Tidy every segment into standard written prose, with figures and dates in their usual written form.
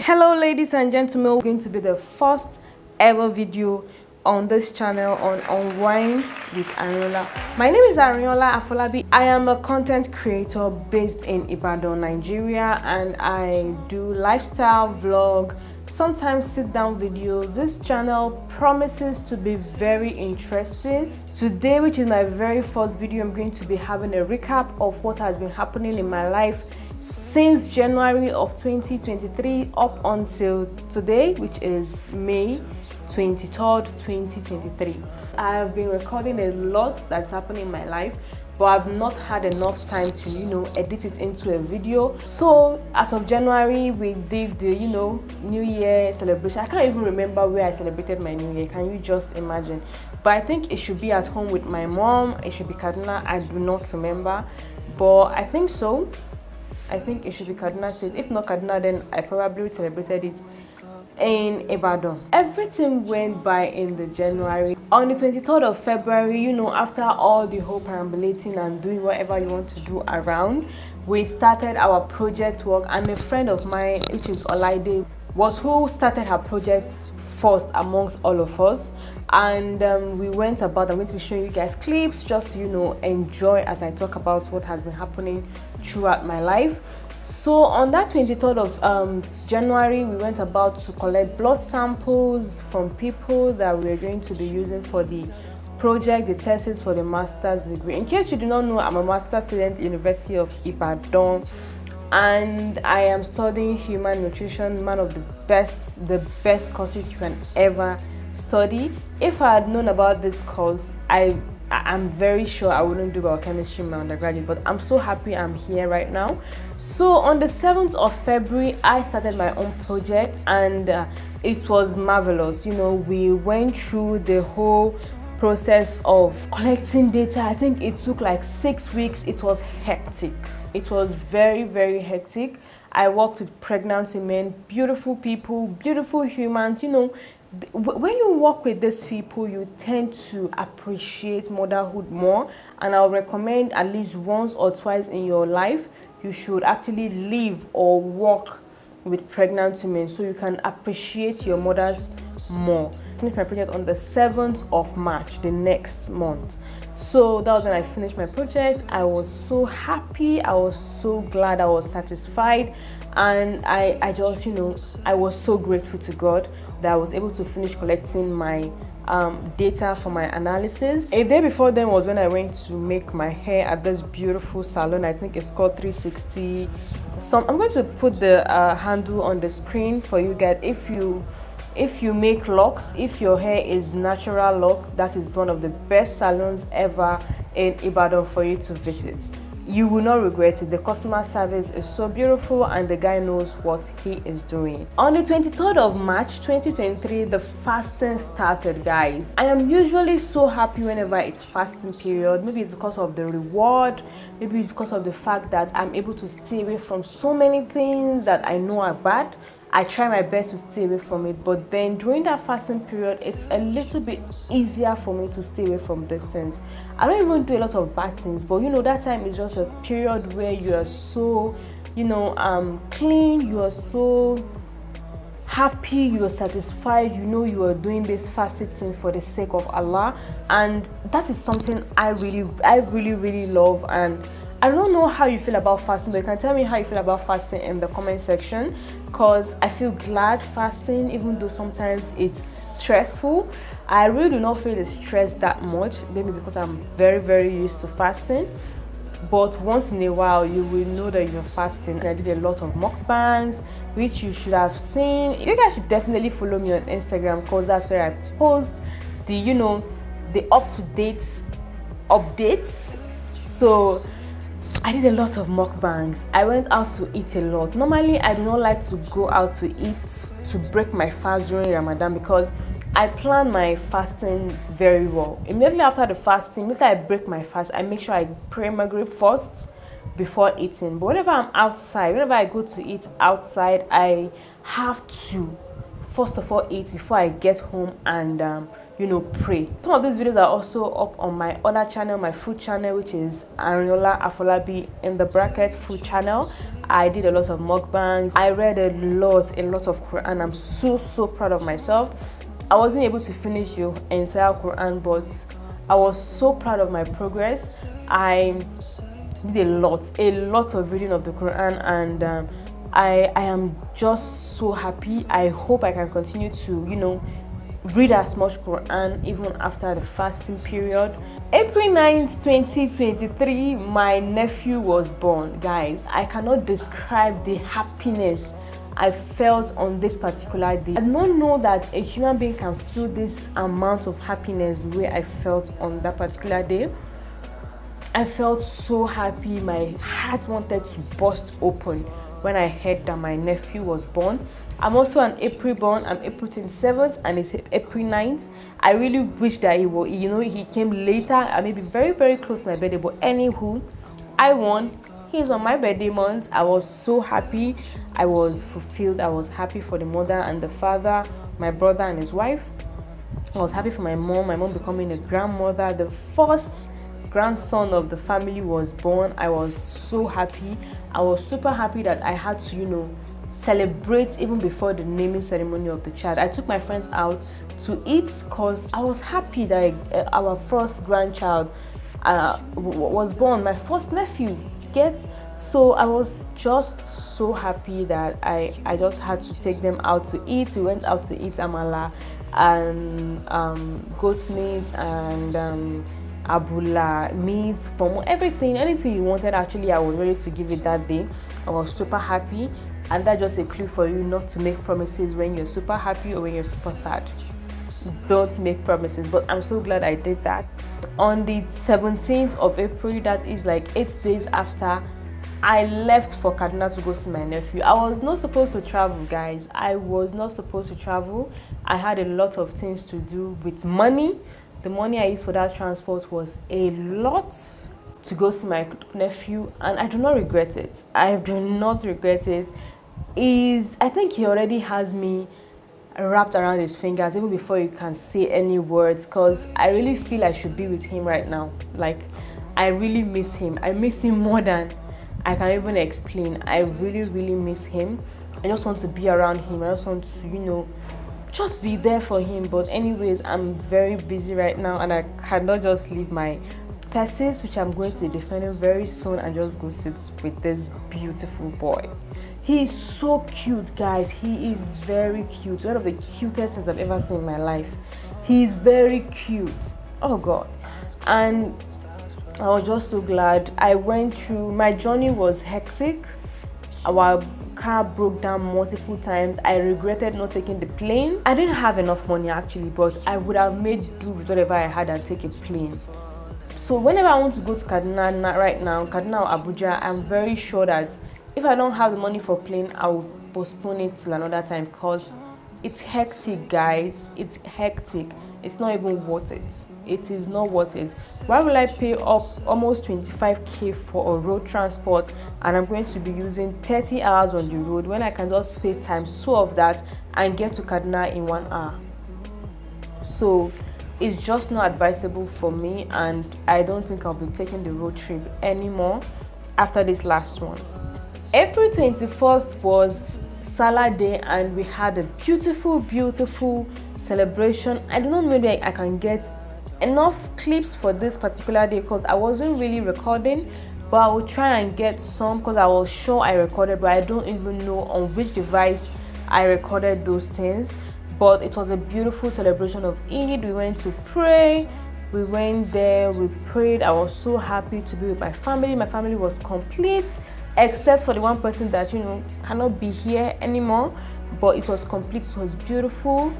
Hello ladies and gentlemen, going to be the first ever video on this channel on Unwind with Arinola. My name is Arinola Afolabi. I am a content creator based in Ibadan, Nigeria, and I do lifestyle vlog, sometimes sit down videos. This channel promises to be very interesting. Today, which is my very first video, I'm going to be having a recap of what has been happening in my life since January of 2023 up until today, which is May 23rd, 2023. I have been recording a lot that's happening in my life, but I've not had enough time to edit it into a video. So as of January, we did the New Year celebration. I can't even remember where I celebrated my New Year. Can you just imagine? But I think it should be at home with my mom. It should be Kaduna. I do not remember, but I think so. I think it should be Kaduna State. If not Kaduna, then I probably celebrated it in Ibadan. Everything went by in the January. On the 23rd of February, after all the whole perambulating and doing whatever you want to do around, we started our project work, and a friend of mine, which is Olaide, was who started her project first amongst all of us. And we went about. I'm going to be showing you guys clips just enjoy as I talk about what has been happening throughout my life. So on that 23rd of January, we went about to collect blood samples from people that we're going to be using for the project, the thesis for the master's degree. In case you do not know, I'm a master's student at the University of Ibadan, and I am studying human nutrition, one of the best courses you can ever study. If I had known about this course, I'm very sure I wouldn't do biochemistry in my undergraduate, but I'm so happy I'm here right now. So on the 7th of February, I started my own project, and it was marvelous. We went through the whole process of collecting data. I think it took like 6 weeks. It was hectic. It was very, very hectic. I worked with pregnant women, beautiful people, beautiful humans. When you work with these people, you tend to appreciate motherhood more, and I'll recommend at least once or twice in your life you should actually live or work with pregnant women so you can appreciate your mothers more. I finished my project on the 7th of March, the next month. So that was when I finished my project. I was so happy, I was so glad, I was satisfied, and I just I was so grateful to God that I was able to finish collecting my data for my analysis. A day before then was when I went to make my hair at this beautiful salon. I think it's called 360. So I'm going to put the handle on the screen for you guys. If you make locks, if your hair is natural lock, that is one of the best salons ever in Ibadan for you to visit. You will not regret it. The customer service is so beautiful, and the guy knows what he is doing. On the 23rd of March 2023, the fasting started, guys. I am usually so happy whenever it's fasting period. Maybe it's because of the reward, maybe it's because of the fact that I'm able to stay away from so many things that I know are bad. I try my best to stay away from it, but then during that fasting period, it's a little bit easier for me to stay away from these things. I don't even do a lot of bad things, but that time is just a period where you are so clean, you are so happy, you are satisfied, you are doing this fasting thing for the sake of Allah, and that is something I really love. And I don't know how you feel about fasting, but you can tell me how you feel about fasting in the comment section, because I feel glad fasting, even though sometimes it's stressful. I really do not feel the stress that much, maybe because I'm very, very used to fasting. But once in a while, you will know that you're fasting. I did a lot of mukbangs, which you should have seen. You guys should definitely follow me on Instagram, because that's where I post the up-to-date updates. So I did a lot of mukbangs. I went out to eat a lot. Normally, I do not like to go out to eat to break my fast during Ramadan, because I plan my fasting very well. Immediately after the fasting, after I break my fast, I make sure I pray Maghrib first before eating. But whenever I'm outside, whenever I go to eat outside, I have to first of all eat before I get home and pray. Some of these videos are also up on my other channel, my food channel, which is Arinola Afolabi, in the bracket food channel. I did a lot of mukbangs. I read a lot of Quran. I'm so proud of myself. I wasn't able to finish the entire Quran, but I was so proud of my progress. I did a lot of reading of the Quran, and I am just so happy. I hope I can continue to read as much Quran even after the fasting period. April 9th, 2023, my nephew was born. Guys, I cannot describe the happiness I felt on this particular day. I don't know that a human being can feel this amount of happiness the way I felt on that particular day. I felt so happy. My heart wanted to burst open when I heard that my nephew was born. I'm also an April born. I'm April 27th and it's April 9th. I really wish that he came later. I may be very close to my birthday, but anywho, I won. He's on my birthday month. I was so happy. I was fulfilled. I was happy for the mother and the father, my brother and his wife. I was happy for my mom becoming a grandmother. The first grandson of the family was born. I was so happy. I was super happy that I had to celebrate even before the naming ceremony of the child. I took my friends out to eat because I was happy that our first grandchild was born, my first nephew. So I was just so happy that I just had to take them out to eat. We went out to eat amala and goat meat and abula meat, pomo, anything you wanted. Actually, I was ready to give it that day. I was super happy, and that's just a clue for you not to make promises when you're super happy or when you're super sad. Don't make promises, but I'm so glad I did that. On the 17th of April, that is like 8 days after, I left for Kaduna to go see my nephew. I was not supposed to travel, guys. I was not supposed to travel. I had a lot of things to do with money. The money I used for that transport was a lot to go see my nephew, and I do not regret it. I do not regret it. I think he already has me wrapped around his fingers even before you can say any words, because I really feel I should be with him right now. Like, I really miss him. I miss him more than I can even explain. I really miss him. I just want to be around him. I just want to just be there for him. But anyways, I'm very busy right now and I cannot just leave my thesis, which I'm going to be defending very soon, and just go sit with this beautiful boy. He is so cute, guys. He is very cute. One of the cutest things I've ever seen in my life. He is very cute. Oh God. And I was just so glad. I went through, my journey was hectic. Our car broke down multiple times. I regretted not taking the plane. I didn't have enough money actually, but I would have made do with whatever I had and take a plane. So whenever I want to go to Kaduna right now, Kaduna or Abuja, I'm very sure that if I don't have the money for plane, I will postpone it till another time, because it's hectic, guys. It's hectic. It's not even worth it. It is not worth it. Why will I pay up almost 25k for a road transport, and I'm going to be using 30 hours on the road when I can just pay times 2 of that and get to Kaduna in 1 hour? So it's just not advisable for me, and I don't think I'll be taking the road trip anymore after this last one. April 21st was Salah Day, and we had a beautiful celebration. I do not know if I can get enough clips for this particular day because I wasn't really recording, but I will try and get some because I was sure I recorded, but I don't even know on which device I recorded those things. But it was a beautiful celebration of Eid. We went to pray. We went there, we prayed. I was so happy to be with my family. My family was complete, except for the one person that cannot be here anymore, but it was complete. It was beautiful.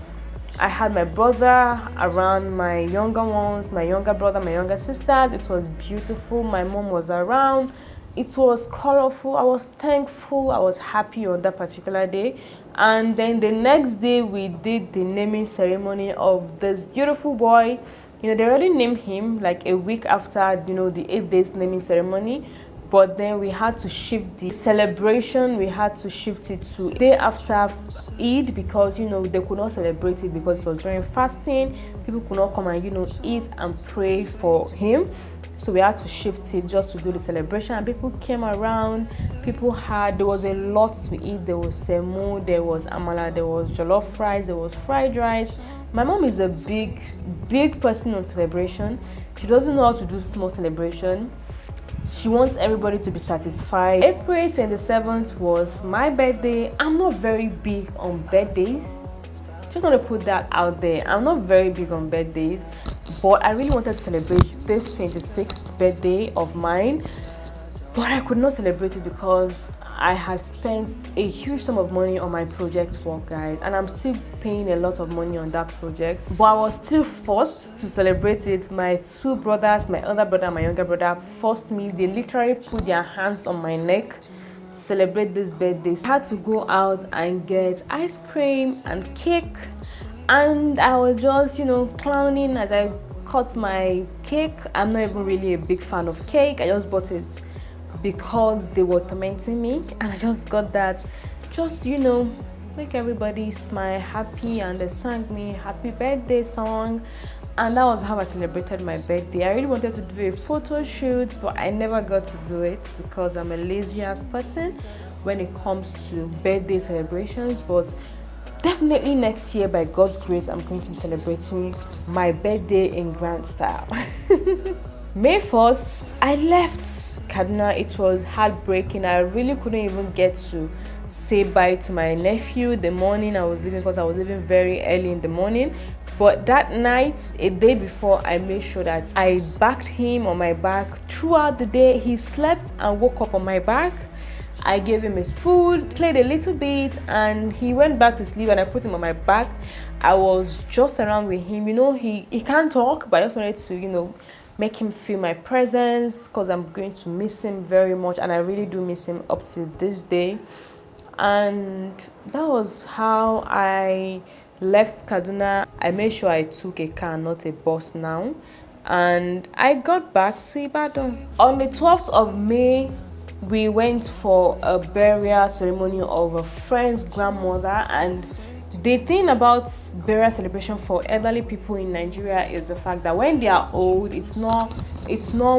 I had my brother around, my younger ones, my younger brother, my younger sisters. It was beautiful. My mom was around. It was colorful. I was thankful. I was happy on that particular day. And then the next day we did the naming ceremony of this beautiful boy. They already named him like a week after the 8 days naming ceremony, but then we had to shift the celebration. We had to shift it to day after Eid, because you know they could not celebrate it because it was during fasting. People could not come and eat and pray for him. So we had to shift it just to do the celebration, and people came around. There was a lot to eat. There was semo, there was amala, there was jollof rice, there was fried rice. My mom is a big person on celebration. She doesn't know how to do small celebration. She wants everybody to be satisfied. April 27th was my birthday. I'm not very big on birthdays. Just want to put that out there. I'm not very big on birthdays, but I really wanted to celebrate this 26th birthday of mine, but I could not celebrate it because I had spent a huge sum of money on my project work, guys, and I'm still paying a lot of money on that project, but I was still forced to celebrate it. My two brothers, my elder brother and my younger brother, forced me. They literally put their hands on my neck to celebrate this birthday. So I had to go out and get ice cream and cake, and I was just clowning as I cut my cake. I'm not even really a big fan of cake. I just bought it because they were tormenting me, and I just got that just make everybody smile happy, and they sang me happy birthday song, and that was how I celebrated my birthday. I really wanted to do a photo shoot, but I never got to do it because I'm a lazy ass person when it comes to birthday celebrations. But definitely next year, by God's grace, I'm going to be celebrating my birthday in grand style. May 1st, I left Kaduna. It was heartbreaking. I really couldn't even get to say bye to my nephew the morning I was leaving, because I was leaving very early in the morning. But that night, a day before, I made sure that I backed him on my back throughout the day. He slept and woke up on my back. I gave him his food, played a little bit, and he went back to sleep, and I put him on my back. I was just around with him. He can't talk, but I just wanted to make him feel my presence, because I'm going to miss him very much, and I really do miss him up to this day. And that was how I left Kaduna. I made sure I took a car, not a bus now, and I got back to Ibadan. On the 12th of May, we went for a burial ceremony of a friend's grandmother. And the thing about burial celebration for elderly people in Nigeria is the fact that when they are old, it's not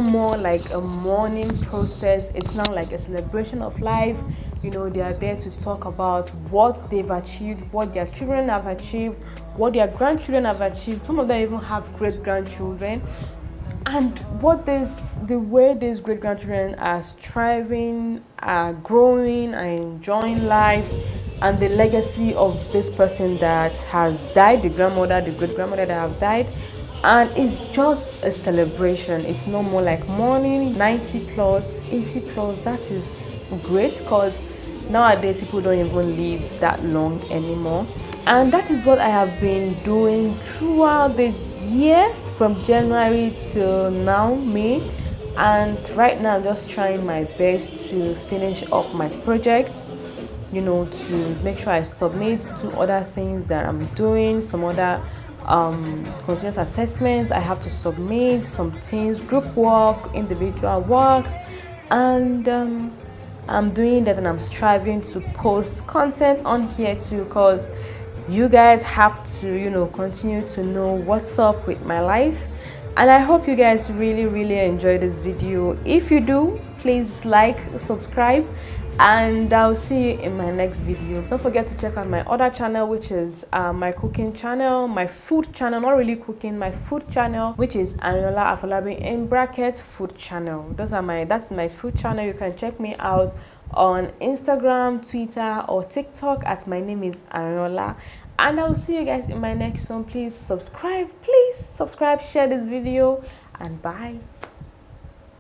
more like a mourning process. It's now like a celebration of life. They are there to talk about what they've achieved, what their children have achieved, what their grandchildren have achieved. Some of them even have great-grandchildren. And the way these great-grandchildren are striving, are growing, are enjoying life, and the legacy of this person that has died, the grandmother, the great-grandmother that have died. And it's just a celebration. It's no more like mourning. 90 plus, 80 plus, that is great, because nowadays people don't even live that long anymore. And that is what I have been doing throughout the year, from January till now, May. And right now I'm just trying my best to finish up my project, to make sure I submit to other things that I'm doing, some other continuous assessments I have to submit, some things, group work, individual works, and I'm doing that, and I'm striving to post content on here too, because you guys have to continue to know what's up with my life. And I hope you guys really enjoy this video. If you do, please like, subscribe, and I'll see you in my next video. Don't forget to check out my other channel, which is my cooking channel, my food channel, not really cooking, my food channel, which is Arinola Afolabi in brackets food channel. That's my food channel. You can check me out on Instagram, Twitter, or TikTok at my name is Arinola. And I'll see you guys in my next one. Please subscribe, share this video, and bye.